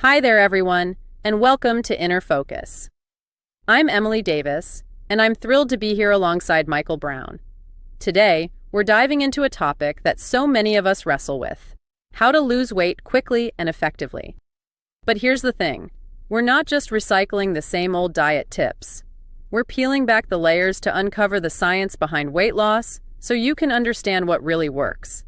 Hi there, everyone, and welcome to Inner Focus. I'm Emily Davis, and I'm thrilled to be here alongside Michael Brown. Today, we're diving into a topic that so many of us wrestle with: how to lose weight quickly and effectively. But here's the thing, we're not just recycling the same old diet tips. We're peeling back the layers to uncover the science behind weight loss so you can understand what really works.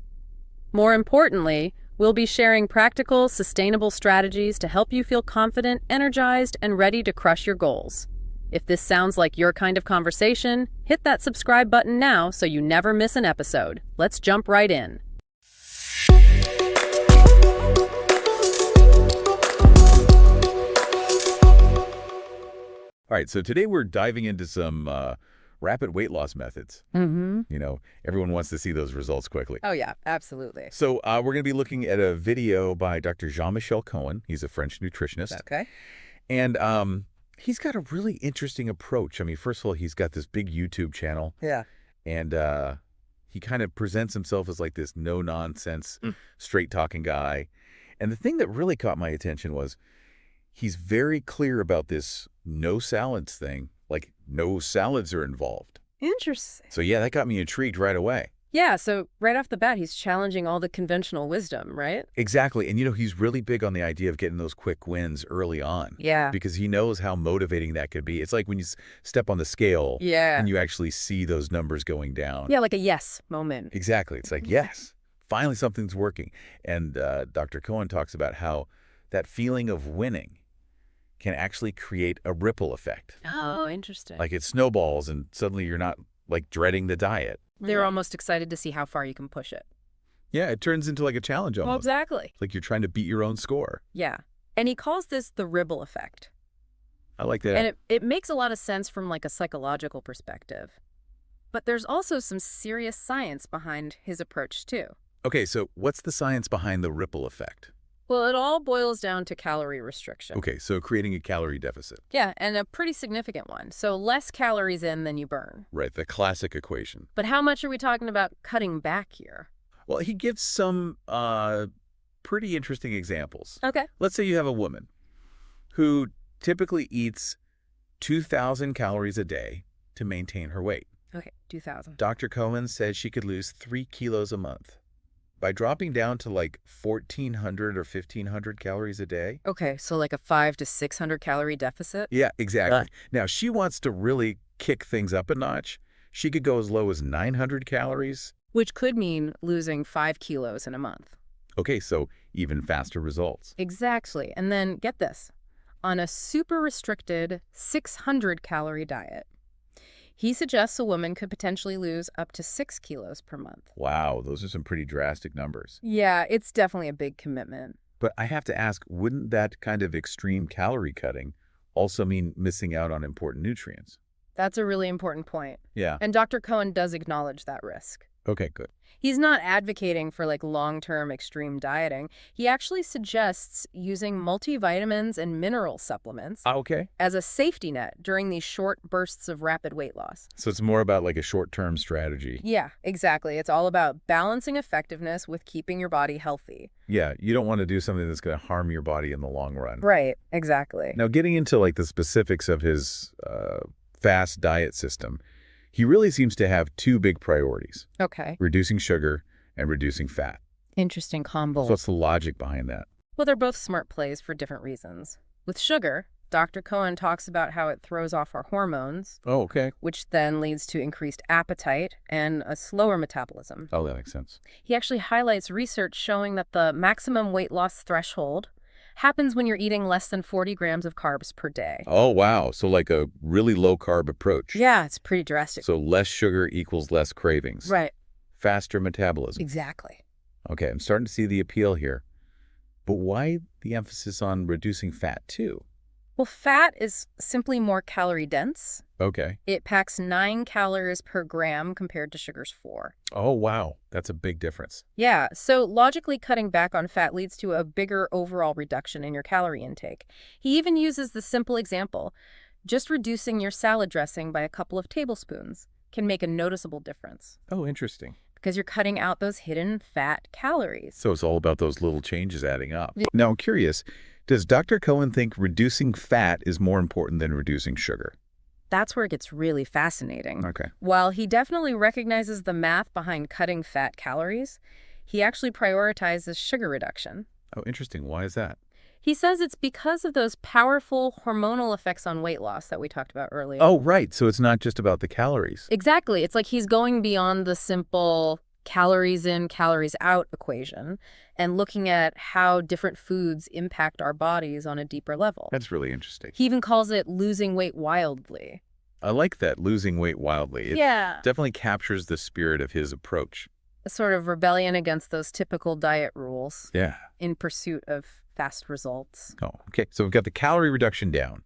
More importantly, we'll be sharing practical, sustainable strategies to help you feel confident, energized, and ready to crush your goals. If this sounds like your kind of conversation, hit that subscribe button now so you never miss an episode. Let's jump right in. All right, so today we're diving into some rapid weight loss methods. Everyone wants to see those results quickly. Oh yeah, absolutely. So we're going to be looking at a video by Dr. Jean-Michel Cohen. He's a French nutritionist. Okay. And he's got a really interesting approach. I mean, first of all, he's got this big YouTube channel. Yeah. And he kind of presents himself as like this no-nonsense, straight-talking guy. And the thing that really caught my attention was he's very clear about this no salads thing. Like, no salads are involved. Interesting. So yeah, that got me intrigued right away. Yeah, so right off the bat, he's challenging all the conventional wisdom, right? Exactly. And he's really big on the idea of getting those quick wins early on. Yeah. Because he knows how motivating that could be. It's like when you step on the scale and you actually see those numbers going down. Yeah, like a yes moment. Exactly. It's like, yes, finally something's working. And Dr. Cohen talks about how that feeling of winning can actually create a ripple effect. Oh, interesting. Like it snowballs and suddenly you're not like dreading the diet. They're almost excited to see how far you can push it. Yeah, it turns into like a challenge almost. Well, exactly. Like you're trying to beat your own score. Yeah. And he calls this the ripple effect. I like that. And it makes a lot of sense from like a psychological perspective. But there's also some serious science behind his approach too. Okay, so what's the science behind the ripple effect? Well, it all boils down to calorie restriction. Okay, so creating a calorie deficit. Yeah, and a pretty significant one. So less calories in than you burn. Right, the classic equation. But how much are we talking about cutting back here? Well, he gives some pretty interesting examples. Okay. Let's say you have a woman who typically eats 2,000 calories a day to maintain her weight. Okay, 2,000. Dr. Cohen says she could lose 3 kilos a month by dropping down to like 1,400 or 1,500 calories a day. Okay, so like a 500 to 600 calorie deficit? Yeah, exactly. Now, she wants to really kick things up a notch. She could go as low as 900 calories. Which could mean losing 5 kilos in a month. Okay, so even faster results. Exactly. And then get this. On a super restricted 600 calorie diet, he suggests a woman could potentially lose up to 6 kilos per month. Wow, those are some pretty drastic numbers. Yeah, it's definitely a big commitment. But I have to ask, wouldn't that kind of extreme calorie cutting also mean missing out on important nutrients? That's a really important point. Yeah. And Dr. Cohen does acknowledge that risk. Okay, good. He's not advocating for like long-term extreme dieting. He actually suggests using multivitamins and mineral supplements Okay. as a safety net during these short bursts of rapid weight loss. So it's more about like a short-term strategy. Yeah, exactly. It's all about balancing effectiveness with keeping your body healthy. Yeah, you don't want to do something that's going to harm your body in the long run. Right, exactly. Now, getting into like the specifics of his fast diet system, he really seems to have two big priorities: Okay. reducing sugar and reducing fat. Interesting combo. So what's the logic behind that? Well, they're both smart plays for different reasons. With sugar, Dr. Cohen talks about how it throws off our hormones, Oh, okay. which then leads to increased appetite and a slower metabolism. Oh, that makes sense. He actually highlights research showing that the maximum weight loss threshold happens when you're eating less than 40 grams of carbs per day. Oh, wow. So like a really low-carb approach. Yeah, it's pretty drastic. So less sugar equals less cravings. Right. Faster metabolism. Exactly. Okay, I'm starting to see the appeal here. But why the emphasis on reducing fat too? Well, fat is simply more calorie dense. Okay. It packs 9 calories per gram compared to sugar's 4. Oh, wow. That's a big difference. Yeah, so logically cutting back on fat leads to a bigger overall reduction in your calorie intake. He even uses the simple example: just reducing your salad dressing by a couple of tablespoons can make a noticeable difference Oh, interesting. because you're cutting out those hidden fat calories. So it's all about those little changes adding up. Now, I'm curious, Does Dr. Cohen think reducing fat is more important than reducing sugar? That's where it gets really fascinating. Okay. While he definitely recognizes the math behind cutting fat calories, he actually prioritizes sugar reduction. Oh, interesting. Why is that? He says it's because of those powerful hormonal effects on weight loss that we talked about earlier. Oh, right. So it's not just about the calories. Exactly. It's like he's going beyond the simple calories in, calories out equation and looking at how different foods impact our bodies on a deeper level. That's really interesting. He even calls it losing weight wildly. I like that, losing weight wildly. It definitely captures the spirit of his approach. A sort of rebellion against those typical diet rules. Yeah. In pursuit of fast results. Oh, okay. So we've got the calorie reduction down,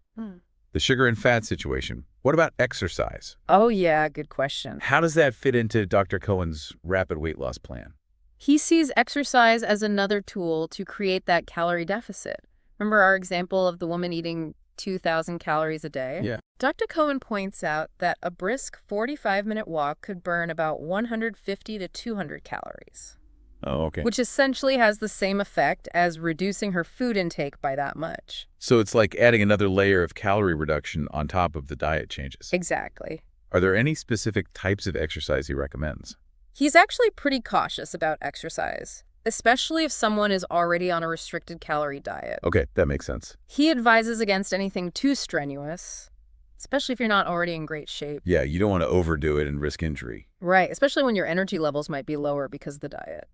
the sugar and fat situation. What about exercise? Oh, yeah, good question. How does that fit into Dr. Cohen's rapid weight loss plan? He sees exercise as another tool to create that calorie deficit. Remember our example of the woman eating 2,000 calories a day? Yeah. Dr. Cohen points out that a brisk 45-minute walk could burn about 150 to 200 calories. Oh, okay. Which essentially has the same effect as reducing her food intake by that much. So it's like adding another layer of calorie reduction on top of the diet changes. Exactly. Are there any specific types of exercise he recommends? He's actually pretty cautious about exercise, especially if someone is already on a restricted calorie diet. Okay, that makes sense. He advises against anything too strenuous, especially if you're not already in great shape. Yeah, you don't want to overdo it and risk injury. Right, especially when your energy levels might be lower because of the diet.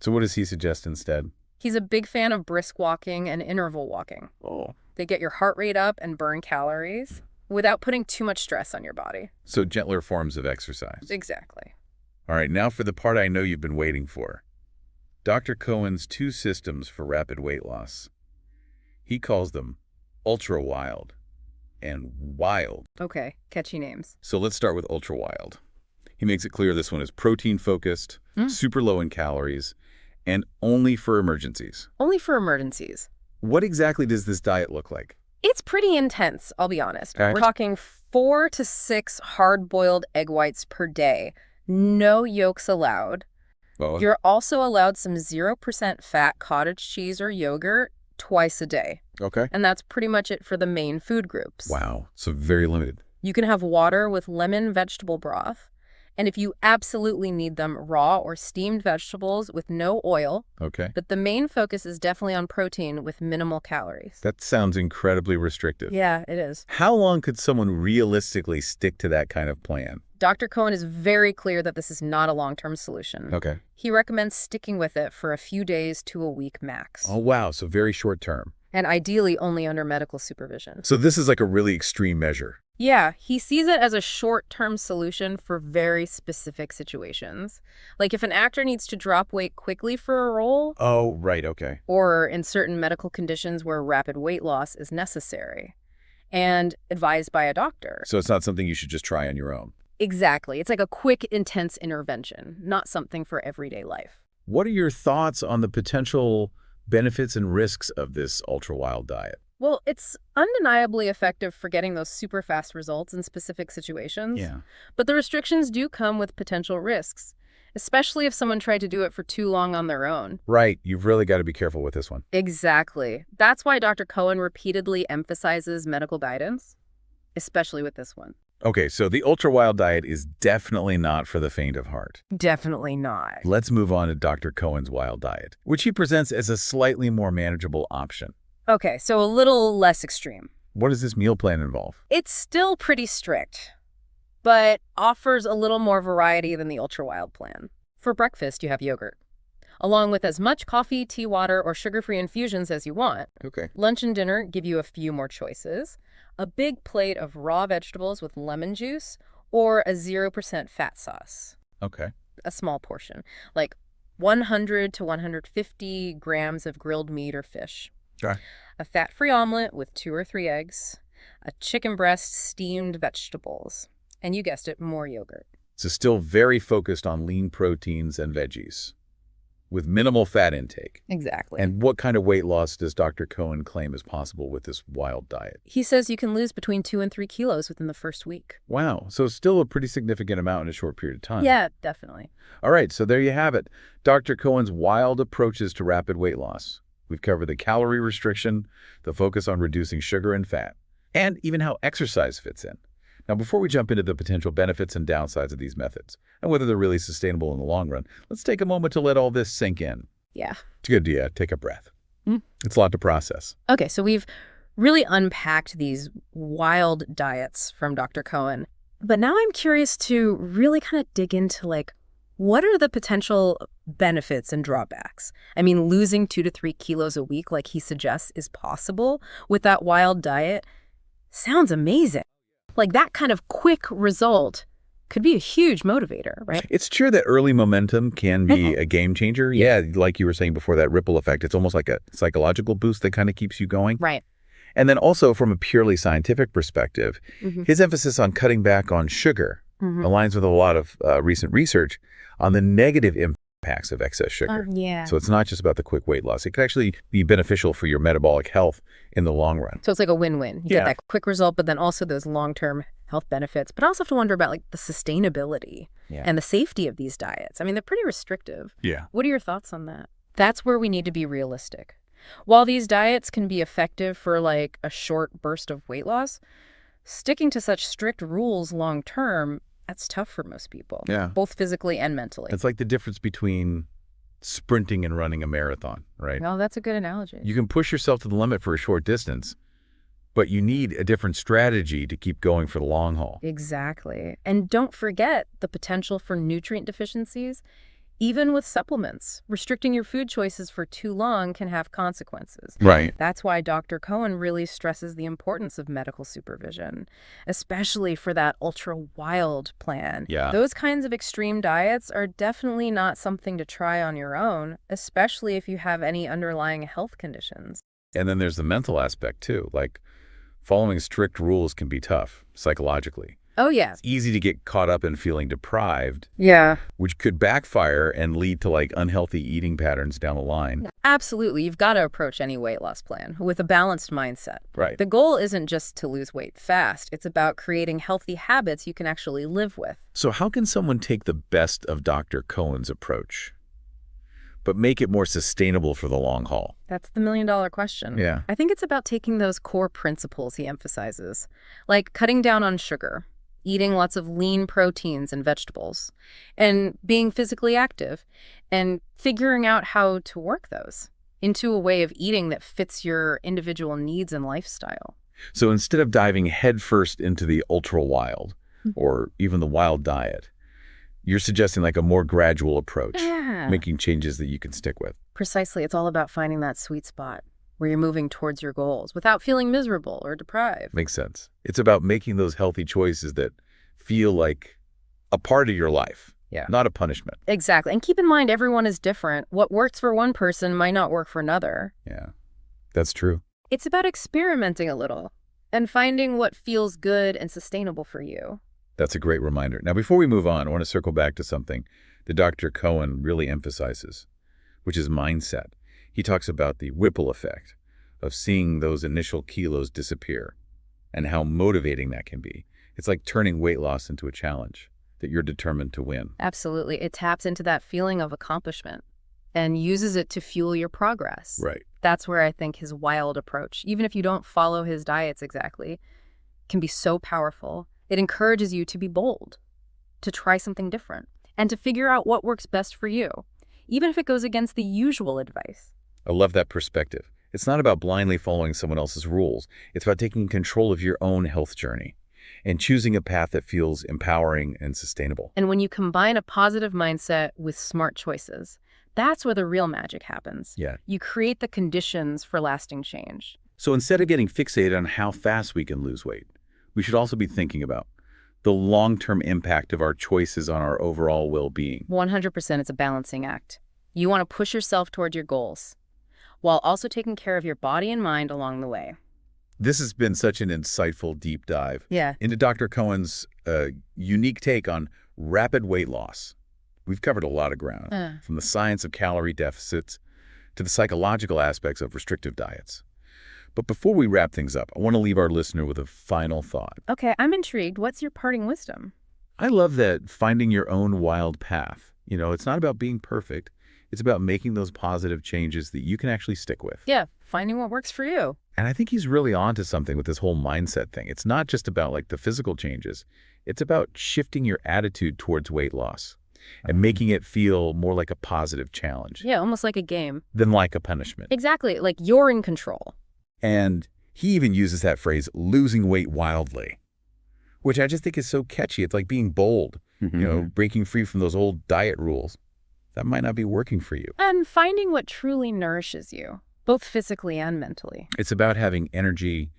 So what does he suggest instead? He's a big fan of brisk walking and interval walking. Oh. They get your heart rate up and burn calories without putting too much stress on your body. So gentler forms of exercise. Exactly. All right, now for the part I know you've been waiting for. Dr. Cohen's two systems for rapid weight loss. He calls them ultra-wild and wild. Okay, catchy names. So let's start with ultra-wild. He makes it clear this one is protein-focused, super low in calories, and only for emergencies. Only for emergencies. What exactly does this diet look like? It's pretty intense, I'll be honest. Okay. We're talking 4 to 6 hard-boiled egg whites per day. No yolks allowed. Well, You're also allowed some 0% fat cottage cheese or yogurt twice a day. okay. And that's pretty much it for the main food groups. Wow, so very limited. You can have water with lemon vegetable broth. And if you absolutely need them, raw or steamed vegetables with no oil. Okay. But the main focus is definitely on protein with minimal calories. That sounds incredibly restrictive. Yeah, it is. How long could someone realistically stick to that kind of plan? Dr. Cohen is very clear that this is not a long-term solution. Okay. He recommends sticking with it for a few days to a week max. Oh, wow, so very short term. And ideally only under medical supervision. So this is like a really extreme measure. Yeah, he sees it as a short-term solution for very specific situations. Like if an actor needs to drop weight quickly for a role. Oh, right, okay. Or in certain medical conditions where rapid weight loss is necessary and advised by a doctor. So it's not something you should just try on your own. Exactly. It's like a quick, intense intervention, not something for everyday life. What are your thoughts on the potential benefits and risks of this ultra-wild diet? Well, it's undeniably effective for getting those super fast results in specific situations. Yeah. But the restrictions do come with potential risks, especially if someone tried to do it for too long on their own. Right. You've really got to be careful with this one. Exactly. That's why Dr. Cohen repeatedly emphasizes medical guidance, especially with this one. Okay, so the ultra-wild diet is definitely not for the faint of heart. Definitely not. Let's move on to Dr. Cohen's wild diet, which he presents as a slightly more manageable option. Okay, so a little less extreme. What does this meal plan involve? It's still pretty strict, but offers a little more variety than the ultra-wild plan. For breakfast, you have yogurt, along with as much coffee, tea, water, or sugar-free infusions as you want. Okay. Lunch and dinner give you a few more choices. A big plate of raw vegetables with lemon juice, or a 0% fat sauce. Okay. A small portion, like 100 to 150 grams of grilled meat or fish. Okay. A fat-free omelet with 2 or 3 eggs, a chicken breast, steamed vegetables, and you guessed it, more yogurt. So still very focused on lean proteins and veggies, with minimal fat intake. Exactly. And what kind of weight loss does Dr. Cohen claim is possible with this wild diet? He says you can lose between 2 and 3 kilos within the first week. Wow, so still a pretty significant amount in a short period of time. Yeah, definitely. All right, so there you have it. Dr. Cohen's wild approaches to rapid weight loss. We've covered the calorie restriction, the focus on reducing sugar and fat, and even how exercise fits in. Now, before we jump into the potential benefits and downsides of these methods, and whether they're really sustainable in the long run, let's take a moment to let all this sink in. Yeah. It's good to take a breath. It's a lot to process. Okay, so we've really unpacked these wild diets from Dr. Cohen. But now I'm curious to really kind of dig into, like, what are the potential benefits and drawbacks? I mean, losing 2 to 3 kilos a week, like he suggests, is possible with that wild diet. Sounds amazing. Like, that kind of quick result could be a huge motivator, right? It's true that early momentum can be a game changer. Yeah, like you were saying before, that ripple effect. It's almost like a psychological boost that kind of keeps you going. Right. And then also from a purely scientific perspective, his emphasis on cutting back on sugar aligns with a lot of recent research on the negative impacts of excess sugar. Yeah. So it's not just about the quick weight loss. It could actually be beneficial for your metabolic health in the long run. So it's like a win-win. You get that quick result, but then also those long-term health benefits. But I also have to wonder about, like, the sustainability and the safety of these diets. I mean, they're pretty restrictive. Yeah. What are your thoughts on that? That's where we need to be realistic. While these diets can be effective for, like, a short burst of weight loss, sticking to such strict rules long-term, that's tough for most people. Yeah. Both physically and mentally. It's like the difference between sprinting and running a marathon, right? Well, that's a good analogy. You can push yourself to the limit for a short distance, but you need a different strategy to keep going for the long haul. Exactly. And don't forget the potential for nutrient deficiencies. Even with supplements, restricting your food choices for too long can have consequences. Right. That's why Dr. Cohen really stresses the importance of medical supervision, especially for that ultra-wild plan. Yeah. Those kinds of extreme diets are definitely not something to try on your own, especially if you have any underlying health conditions. And then there's the mental aspect too. Like, following strict rules can be tough psychologically. Oh, yeah. It's easy to get caught up in feeling deprived, Yeah. which could backfire and lead to, like, unhealthy eating patterns down the line. Absolutely. You've got to approach any weight loss plan with a balanced mindset. Right. The goal isn't just to lose weight fast. It's about creating healthy habits you can actually live with. So how can someone take the best of Dr. Cohen's approach, but make it more sustainable for the long haul? That's the million-dollar question. Yeah. I think it's about taking those core principles he emphasizes, like cutting down on sugar, eating lots of lean proteins and vegetables, and being physically active, and figuring out how to work those into a way of eating that fits your individual needs and lifestyle. So instead of diving headfirst into the ultra-wild or even the wild diet, you're suggesting like a more gradual approach, making changes that you can stick with. Precisely. It's all about finding that sweet spot where you're moving towards your goals without feeling miserable or deprived. Makes sense. It's about making those healthy choices that feel like a part of your life, not a punishment. Exactly. And keep in mind, everyone is different. What works for one person might not work for another. Yeah, that's true. It's about experimenting a little and finding what feels good and sustainable for you. That's a great reminder. Now, before we move on, I want to circle back to something that Dr. Cohen really emphasizes, which is mindset. He talks about the ripple effect of seeing those initial kilos disappear and how motivating that can be. It's like turning weight loss into a challenge that you're determined to win. Absolutely. It taps into that feeling of accomplishment and uses it to fuel your progress. Right. That's where I think his wild approach, even if you don't follow his diets exactly, can be so powerful. It encourages you to be bold, to try something different, and to figure out what works best for you, even if it goes against the usual advice. I love that perspective. It's not about blindly following someone else's rules. It's about taking control of your own health journey and choosing a path that feels empowering and sustainable. And when you combine a positive mindset with smart choices, that's where the real magic happens. Yeah. You create the conditions for lasting change. So instead of getting fixated on how fast we can lose weight, we should also be thinking about the long-term impact of our choices on our overall well-being. 100% it's a balancing act. You want to push yourself toward your goals, while also taking care of your body and mind along the way. This has been such an insightful deep dive Yeah. into Dr. Cohen's unique take on rapid weight loss. We've covered a lot of ground, from the science of calorie deficits to the psychological aspects of restrictive diets. But before we wrap things up, I want to leave our listener with a final thought. Okay, I'm intrigued. What's your parting wisdom? I love that finding your own wild path. You know, it's not about being perfect. It's about making those positive changes that you can actually stick with. Yeah, finding what works for you. And I think he's really onto something with this whole mindset thing. It's not just about like the physical changes. It's about shifting your attitude towards weight loss and making it feel more like a positive challenge Yeah, almost like a game. than like a punishment. Exactly, like you're in control. And he even uses that phrase, losing weight wildly, which I just think is so catchy. It's like being bold, breaking free from those old diet rules. That might not be working for you. And finding what truly nourishes you, both physically and mentally. It's about having energy,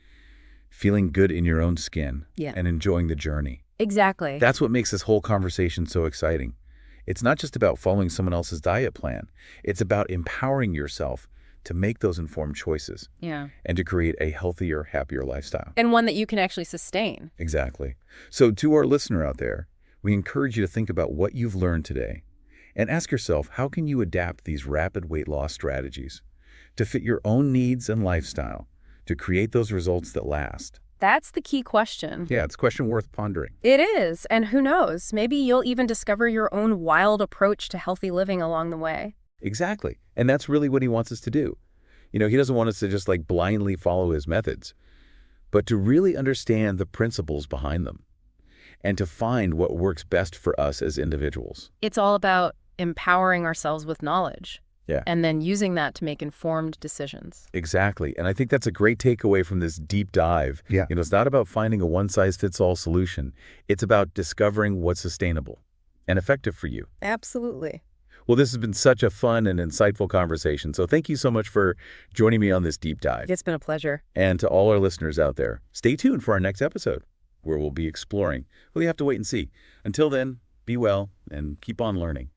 feeling good in your own skin, Yeah. and enjoying the journey. Exactly. That's what makes this whole conversation so exciting. It's not just about following someone else's diet plan. It's about empowering yourself to make those informed choices Yeah. and to create a healthier, happier lifestyle. And one that you can actually sustain. Exactly. So to our listener out there, we encourage you to think about what you've learned today and ask yourself, how can you adapt these rapid weight loss strategies to fit your own needs and lifestyle to create those results that last? That's the key question. Yeah, it's a question worth pondering. It is. And who knows, maybe you'll even discover your own wild approach to healthy living along the way. Exactly. And that's really what he wants us to do. He doesn't want us to just like blindly follow his methods, but to really understand the principles behind them and to find what works best for us as individuals. It's all about empowering ourselves with knowledge. Yeah. And then using that to make informed decisions. Exactly. And I think that's a great takeaway from this deep dive. Yeah. It's not about finding a one-size-fits-all solution. It's about discovering what's sustainable and effective for you. Absolutely. Well, this has been such a fun and insightful conversation. So thank you so much for joining me on this deep dive. It's been a pleasure. And to all our listeners out there, stay tuned for our next episode where we'll be exploring. Well, you have to wait and see. Until then, be well and keep on learning.